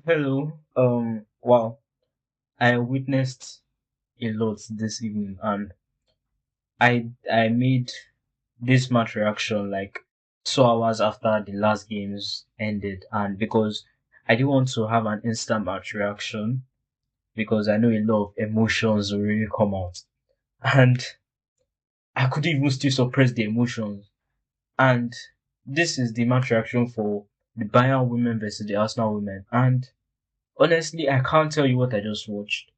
Hello. Wow. I witnessed a lot this evening, and I made this match reaction like 2 hours after the last games ended, and because I didn't want to have an instant match reaction because I know a lot of emotions will really come out, and I couldn't even still suppress the emotions. And this is the match reaction for the Bayern women versus the Arsenal women, and honestly, I can't tell you what I just watched.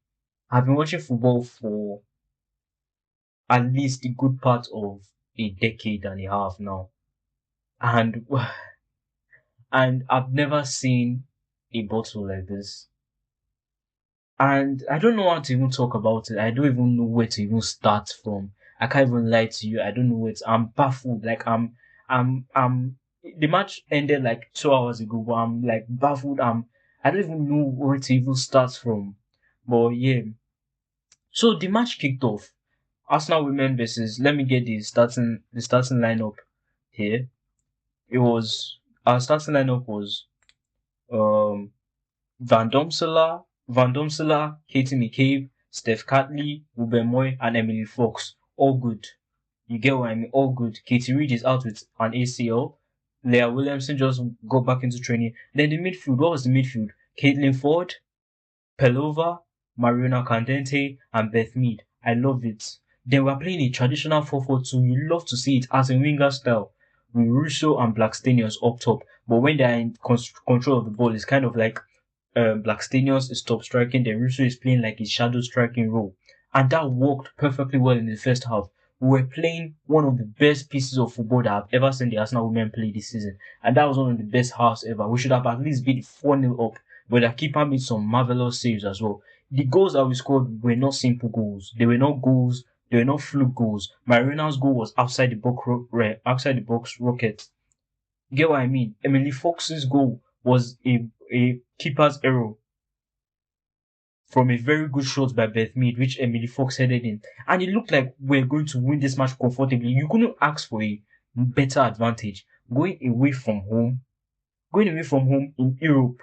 I've been watching football for at least a good part of a decade and a half now, and and I've never seen a bottle like this. And I don't know how to even talk about it. I don't even know where to even start from. I can't even lie to you. I don't know where to, I'm baffled. The match ended like 2 hours ago, but I'm like baffled. I don't even know where to even start from. But yeah, so the match kicked off. Arsenal women versus, let me get the starting lineup here. It was Our starting lineup was um Van Domsela, Katie McCabe, Steph Catley, Ruben Moy, and Emily Fox. All good. You get what I mean? All good. Katie Reed is out with an ACL. Leah Williamson just got back into training. Then the midfield, what was the midfield? Caitlin Ford, Pelova, Mariona Candente, and Beth Mead. I love it. They were playing a traditional 4-4-2. You love to see it as a winger style with Russo and Blackstenius up top. But when they are in control of the ball, it's kind of like Blackstenius is top striking, then Russo is playing like his shadow striking role. And that worked perfectly well in the first half. We were playing one of the best pieces of football that I've ever seen the Arsenal women play this season. And that was one of the best halves ever. We should have at least been 4-0 up, but the keeper made some marvelous saves as well. The goals that we scored were not simple goals. They were not goals. They were not fluke goals. Marina's goal was outside the box rocket. You get what I mean? Emily Fox's goal was a keeper's error from a very good shot by Beth Mead, which Emily Fox headed in. And it looked like we're going to win this match comfortably. You couldn't ask for a better advantage. Going away from home in Europe,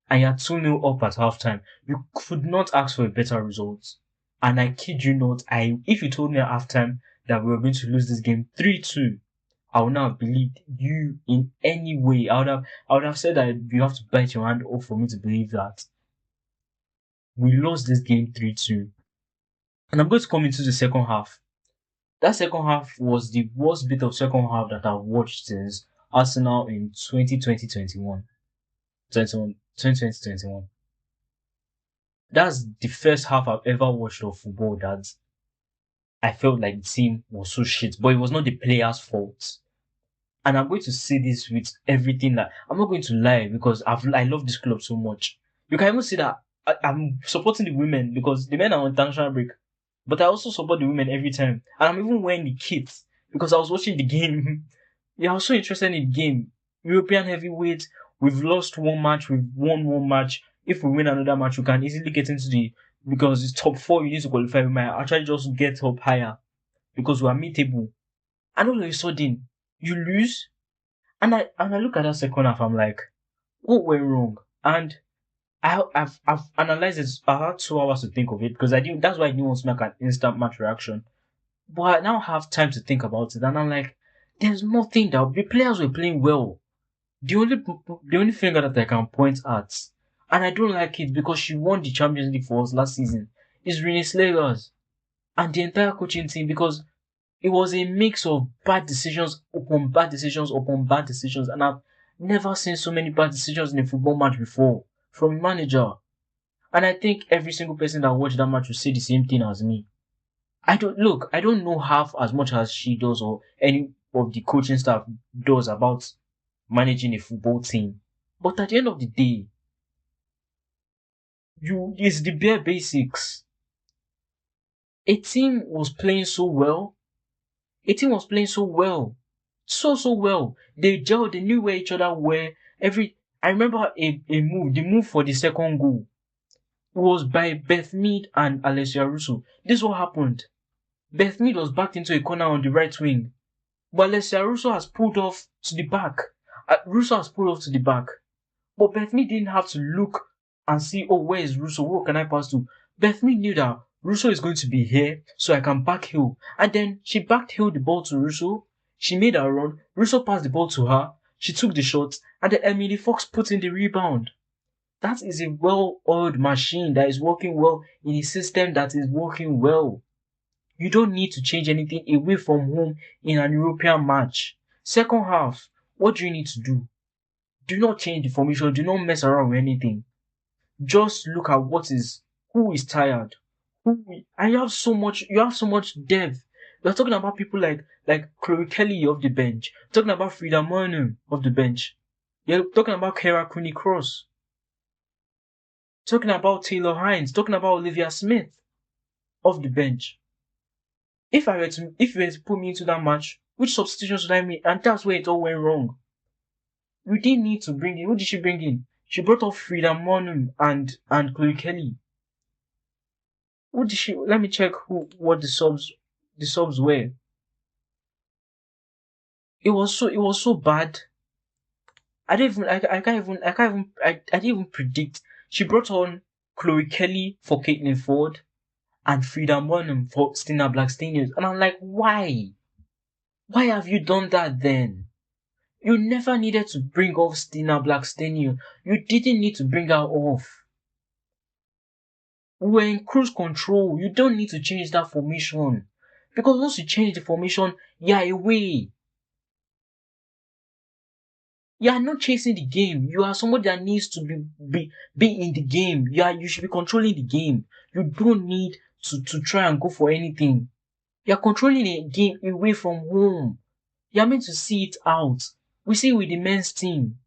and you're 2-0 up at halftime. You could not ask for a better result. And I kid you not, if you told me at halftime that we were going to lose this game 3-2, I would not have believed you in any way. I would have said that you have to bite your hand off for me to believe that. We lost this game 3-2. And I'm going to come into the second half. That second half was the worst bit of second half that I've watched since Arsenal in 2020-21. 2020-21. That's the first half I've ever watched of football that I felt like the team was so shit. But it was not the players' fault. And I'm going to say this with everything that I'm not going to lie because I love this club so much. You can even see that I'm supporting the women because the men are on international break. But I also support the women every time. And I'm even wearing the kit because I was watching the game. Yeah, I was so interested in the game. European heavyweight, we've lost one match, we've won one match. If we win another match, we can easily get into because it's top four, you need to qualify. We might actually just get up higher because we are mid-table. And all of a sudden, you lose. And I look at that second half, I'm like, what went wrong? And I've analyzed it. I had 2 hours to think of it because that's why I didn't want to make an instant match reaction. But I now have time to think about it, and I'm like, there's nothing that the players were playing well. The only finger that I can point at, and I don't like it because she won the Champions League for us last season, is Reneé Slegers and the entire coaching team because it was a mix of bad decisions upon bad decisions upon bad decisions, and I've never seen so many bad decisions in a football match before from a manager. And I think every single person that watched that match will say the same thing as me. I don't know half as much as she does or any of the coaching staff does about managing a football team. But at the end of the day, it's the bare basics. A team was playing so well. A team was playing so well. So well. They gelled, they knew where each other were. I remember the move for the second goal was by Beth Mead and Alessia Russo. This is what happened. Beth Mead was backed into a corner on the right wing. But Alessia Russo has pulled off to the back. Russo has pulled off to the back. But Beth Mead didn't have to look and see, oh, where is Russo? Who can I pass to? Bethany knew that Russo is going to be here, so I can back heel. And then she backed heel the ball to Russo. She made her run. Russo passed the ball to her. She took the shot, and then Emily Fox put in the rebound. That is a well-oiled machine that is working well in a system that is working well. You don't need to change anything away from home in an European match. Second half, what do you need to do? Do not change the formation. Do not mess around with anything. Just look at who is tired. And you have so much depth. You're talking about people like Chloe Kelly off the bench. You're talking about Frida Manu off the bench. You're talking about Kara Cooney Cross. Talking about Taylor Hines. Talking about Olivia Smith off the bench. If you were to put me into that match, which substitutions should I make? And that's where it all went wrong. You didn't need to bring in. Who did she bring in? She brought up Frida Monum and Chloe Kelly. Who did she? Let me check what the subs were. It was so bad. I didn't even predict. She brought on Chloe Kelly for Caitlin Ford and Frida Monum for Stina Blackstenius. And I'm like, why? Why have you done that then? You never needed to bring off Stina Blackstenius. You didn't need to bring her off. We were in cruise control. You don't need to change that formation. Because once you change the formation, you're away. You are not chasing the game. You are somebody that needs to be in the game. You should be controlling the game. You don't need to try and go for anything. You're controlling the game away from home. You're meant to see it out. We see it with the men's team.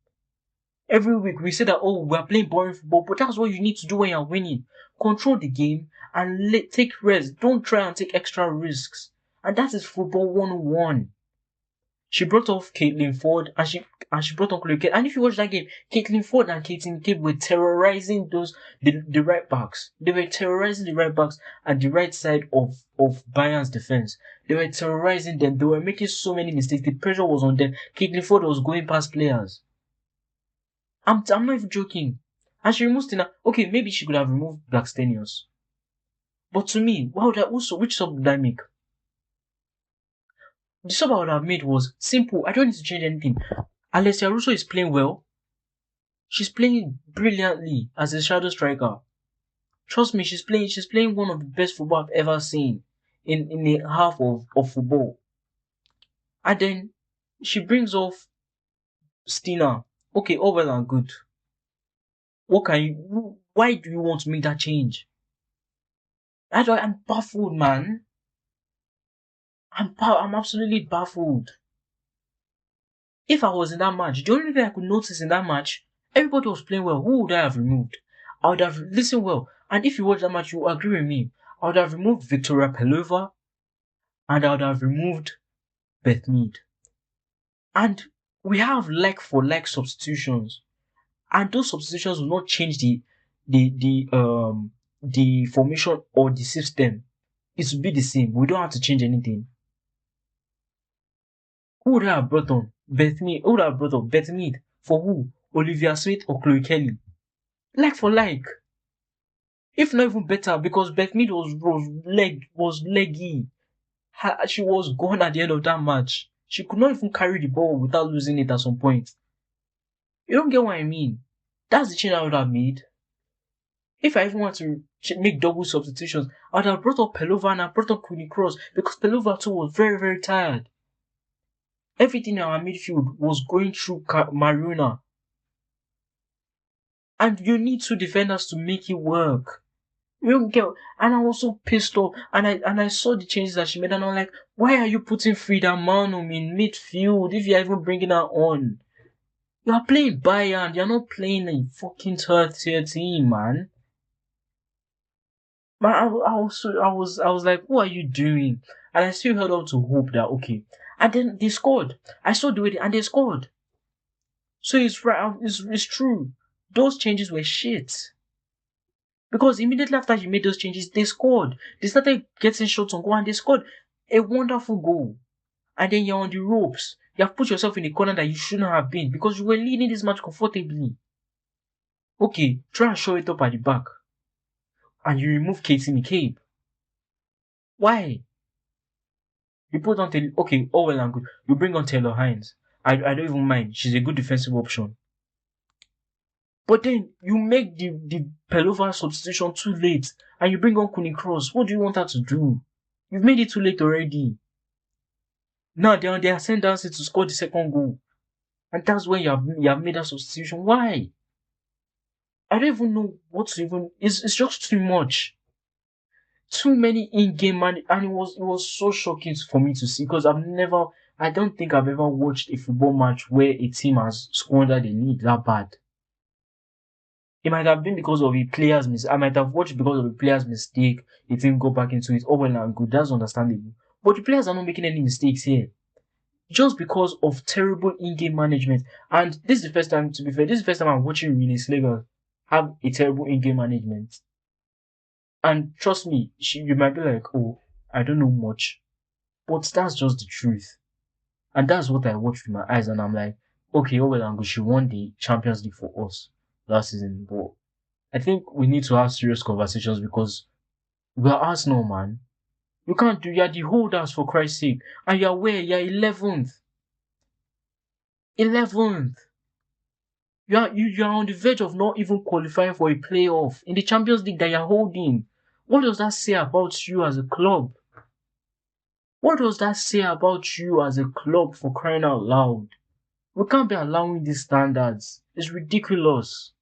Every week we say that, oh, we're playing boring football, but that's what you need to do when you're winning. Control the game and take rest. Don't try and take extra risks. And that is football 101. She brought off Caitlin Ford and she brought on Chloe Kelly. And if you watch that game, Caitlin Ford and Caitlin Kelly were terrorizing the right backs. They were terrorizing the right backs and the right side of Bayern's defense. They were terrorizing them. They were making so many mistakes. The pressure was on them. Caitlin Ford was going past players. I'm not even joking. And she removed Stina. Okay, maybe she could have removed Blackstenius. But to me, which sub did I make? The sub I would have made was simple. I don't need to change anything. Alessia Russo is playing well. She's playing brilliantly as a shadow striker. Trust me, she's playing one of the best football I've ever seen in a half of football. And then she brings off Stina. Okay, all well and good. Why do you want to make that change? I'm baffled, man. I'm absolutely baffled. If I was in that match, the only thing I could notice in that match, everybody was playing well. Who would I have removed? I would have listened well. And if you watch that match, you agree with me. I would have removed Victoria Pelova and I would have removed Beth Mead. And we have like for like substitutions. And those substitutions will not change the formation or the system. It will be the same. We don't have to change anything. Who would I have brought on? Beth Mead. Who would I have brought on? Beth Mead. For who? Olivia Smith or Chloe Kelly? Like for like. If not even better, because Beth Mead was leggy. She was gone at the end of that match. She could not even carry the ball without losing it at some point. You don't get what I mean? That's the change I would have made. If I even want to make double substitutions, I would have brought up Pelova and I brought up Cooney Cross because Pelova too was very, very tired. Everything in our midfield was going through Maruna. And you need two defenders to make it work. You don't get, and I was so pissed off. And I saw the changes that she made, and I'm like, why are you putting Frida Manum in midfield if you're even bringing her on? You are playing Bayern. You're not playing a fucking third tier team, man. Man, I was like, what are you doing? And I still held on to hope that okay. And then they scored. I saw the way and they scored. So it's right. It's true. Those changes were shit. Because immediately after you made those changes, they scored. They started getting shots on goal and they scored a wonderful goal. And then you're on the ropes. You have put yourself in a corner that you shouldn't have been because you were leading this match comfortably. Okay, try and show it up at the back. And you remove Katie McCabe. Why? You put on Taylor, okay, all well and good. You bring on Taylor Hines. I don't even mind. She's a good defensive option. But then you make the Pelova substitution too late and you bring on Kuni Cross. What do you want her to do? You've made it too late already. Now they're on their ascendancy to score the second goal. And that's when you have made that substitution. Why? I don't even know what to even. It's just too much. Too many in-game and it was so shocking for me to see because I don't think I've ever watched a football match where a team has squandered the lead that bad. It might have been because of a player's mistake. I might have watched because of a player's mistake. The team go back into it. Oh well and good. That's understandable. But the players are not making any mistakes here. Just because of terrible in-game management. And this is the first time, to be fair, this is the first time I'm watching Reneé Slegers have a terrible in-game management. And trust me, you might be like, oh, I don't know much. But that's just the truth. And that's what I watched with my eyes. And I'm like, okay, oh well and good. She won the Champions League for us last season. But I think we need to have serious conversations because we're Arsenal, man. You can't do, you're the holders for Christ's sake. And you're where? You're 11th. 11th. You're on the verge of not even qualifying for a playoff in the Champions League that you're holding. What does that say about you as a club? What does that say about you as a club for crying out loud? We can't be allowing these standards. It's ridiculous.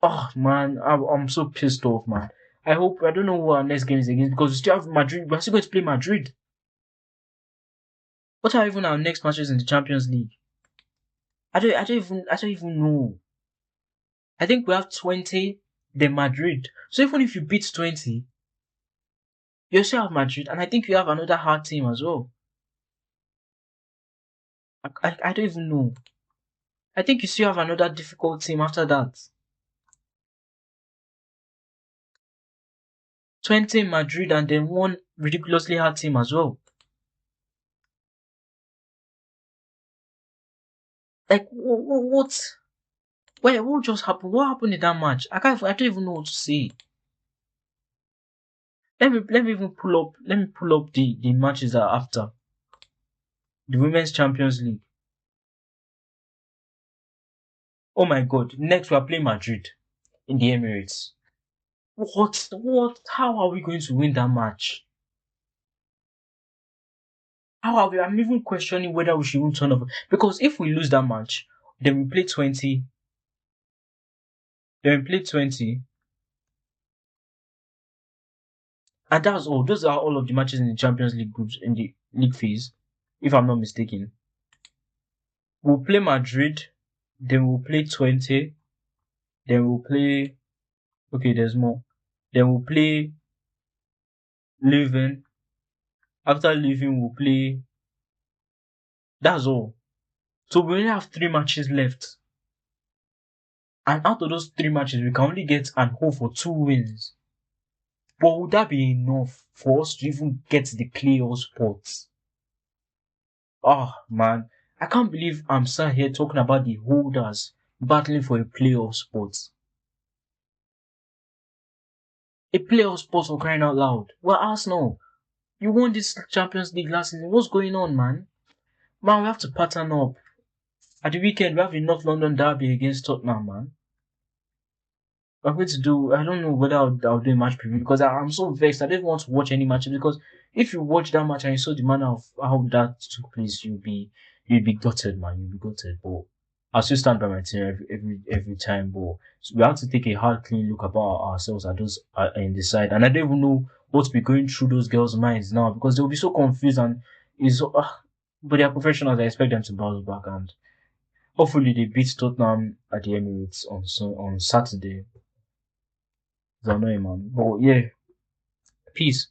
Oh man, I'm so pissed off, man. I don't know who our next game is against because we still have Madrid. We're still going to play Madrid. What are even our next matches in the Champions League? I don't even know. I think we have 20, then Madrid. So even if you beat 20, you still have Madrid, and I think you have another hard team as well. I don't even know. I think you still have another difficult team after that. 20 Madrid and then one ridiculously hard team as well. Like what? Wait, what just happened? What happened in that match? I don't even know what to say. Let me pull up the matches that are after the Women's Champions League. Oh my god! Next we are playing Madrid in the Emirates. What? How are we going to win that match? How are we? I'm even questioning whether we should even turn over because if we lose that match, then we play 20. Then we play 20, and that's all. Those are all of the matches in the Champions League groups in the league phase, if I'm not mistaken. We'll play Madrid, then we'll play 20, then we'll play. Okay, there's more. Then we'll play Leuven. After Leuven, we'll play. That's all. So we only have 3 matches left. And out of those 3 matches, we can only get and hope for 2 wins. But would that be enough for us to even get the playoff spots? Oh man, I can't believe I'm sat here talking about the holders battling for a playoff spot. A playoff spot for crying out loud. Well, Arsenal, you won this Champions League last season. What's going on, man? Man, we have to pattern up. At the weekend, we have a North London derby against Tottenham, man. I'm going to do. I don't know whether I'll do a match preview because I'm so vexed. I don't want to watch any matches because if you watch that match and you saw the manner of how that took place, you'd be gutted, man. You'd be gutted. But I'll still stand by my team every time. But so we have to take a hard, clean look about ourselves at those in the side. And I don't even know what's be going through those girls' minds now because they'll be so confused and is so. But they are professionals. I expect them to bounce back and hopefully they beat Tottenham at the Emirates on Saturday. It's annoying, man. But yeah, peace.